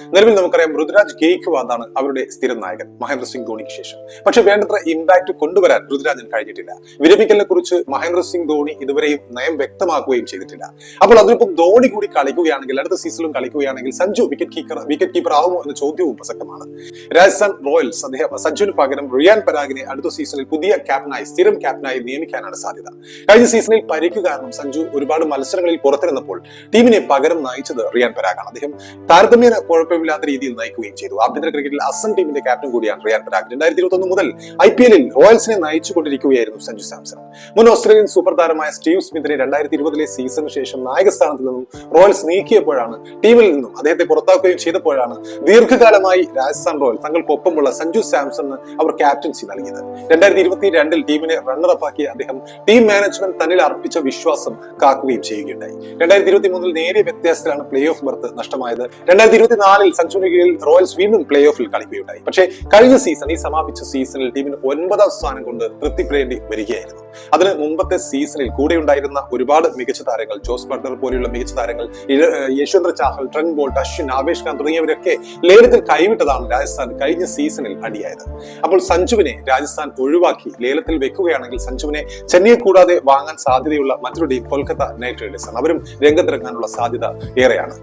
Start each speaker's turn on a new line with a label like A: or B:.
A: നിലവിൽ നമുക്കറിയാം ഋതുരാജ് ഗെയ്ക്വാദാണ് അവരുടെ സ്ഥിരം നായകൻ മഹേന്ദ്ര സിംഗ് ധോണിക്ക് ശേഷം. പക്ഷെ വേണ്ടത്ര ഇമ്പാക്ട് കൊണ്ടുവരാൻ ഋതുരാജിന് കഴിഞ്ഞിട്ടില്ല. വിരമിക്കലിനെ കുറിച്ച് മഹേന്ദ്ര സിംഗ് ധോണി ഇതുവരെയും നയം വ്യക്തമാക്കുകയും ചെയ്തിട്ടില്ല. അപ്പോൾ അതിനൊപ്പം ധോണി കൂടി കളിക്കുകയാണെങ്കിൽ, അടുത്ത സീസണിലും കളിക്കുകയാണെങ്കിൽ സഞ്ജു വിക്കറ്റ് കീപ്പർ ആവുമോ എന്ന ചോദ്യവും പ്രസക്തമാണ്. രാജസ്ഥാൻ റോയൽസ് സഞ്ജുവിന് പകരം റിയാൻ പരാഗിനെ അടുത്ത സീസണിൽ പുതിയ സ്ഥിരം ക്യാപ്റ്റനായി നിയമിക്കാനാണ് സാധ്യത. കഴിഞ്ഞ സീസണിൽ പരിക്ക് കാരണം സഞ്ജു ഒരുപാട് മത്സരങ്ങളിൽ പുറത്തിരുന്നപ്പോൾ ടീമിനെ പകരം നയിച്ചത് റിയാൻ പരാഗാണ്. അദ്ദേഹം താരതമ്യേന കുഴപ്പമില്ലാത്ത രീതിയിൽ നയിക്കുകയും ചെയ്തു. ആഭ്യന്തര ക്രിക്കറ്റിൽ അസം ടീമിന്റെ ക്യാപ്റ്റൻ കൂടിയാണ് റിയാൻ പരാഗ്. 2021 മുതൽ IPL-ൽ റോയൽസിനെ നയിച്ചുകൊണ്ടിരിക്കുകയായിരുന്നു സഞ്ജു സാംസൺ. മുൻ ഓസ്ട്രേലിയൻ സൂപ്പർ താരമായ സ്റ്റീവ് സ്മിത്തിനെ 2020-ലെ സീസണിന് ശേഷം നായക സ്ഥാനത്ത് നിന്നും റോയൽസ് നീക്കിയപ്പോഴാണ്, ടീമിൽ നിന്നും അദ്ദേഹത്തെ പുറത്താക്കുകയും ചെയ്തപ്പോഴാണ് ദീർഘകാലമായി രാജസ്ഥാൻ റോയൽസ് തങ്ങൾക്കൊപ്പമുള്ള സഞ്ജു സാംസണിന് അവർ ക്യാപ്റ്റൻസി നൽകിയത്. 2022-ൽ ടീമിനെ റണ്ണറപ്പാക്കിയ അദ്ദേഹം ടീം മാനേജ്മെന്റ് തന്നിൽ അർപ്പിച്ച വിശ്വാസം കാക്കുകയും ചെയ്യുകയുണ്ടായി. 2023-ൽ നേരിയ വ്യത്യാസത്തിലാണ് പ്ലേ ഓഫ് ബർത്ത് നഷ്ടമായത്. 2024-ൽ സഞ്ജുവിന് കീഴിൽ റോയൽസ് വീണ്ടും പ്ലേ ഓഫിൽ കളിക്കുകയുണ്ടായി. പക്ഷേ കഴിഞ്ഞ സീസൺ, ഈ സമാപിച്ച സീസണിൽ ടീമിന് 9ാം സ്ഥാനം കൊണ്ട് തൃപ്തിപ്പെടേണ്ടി വരികയായിരുന്നു. അതിന് മുമ്പത്തെ സീസണിൽ കൂടെയുണ്ടായിരുന്ന ഒരുപാട് മികച്ച താരങ്ങൾ, ജോസ് ബട്ട്ലർ പോലെയുള്ള മികച്ച താരങ്ങൾ, യശ്വന്ത് ചാഹൽ, ട്രെന്റ് ബോൾട്ട്, അശ്വിൻ, ആവേശ് ഖാൻ തുടങ്ങിയവരൊക്കെ ലേലത്തിൽ കൈവിട്ടതാണ് രാജസ്ഥാൻ കഴിഞ്ഞ സീസണിൽ അടിയായത്. അപ്പോൾ സഞ്ജുവിനെ രാജസ്ഥാൻ ഒഴിവാക്കി ലേലത്തിൽ വെക്കുകയാണെങ്കിൽ സഞ്ജുവിനെ ചെന്നൈയെ കൂടാതെ വാങ്ങാൻ സാധ്യതയുള്ള മറ്റൊരു ടീം കൊൽക്കത്ത നൈറ്റ് റൈഡേഴ്സ് ആണ്. അവരും രംഗത്തിറങ്ങാനുള്ള സാധ്യത ഏറെയാണ്.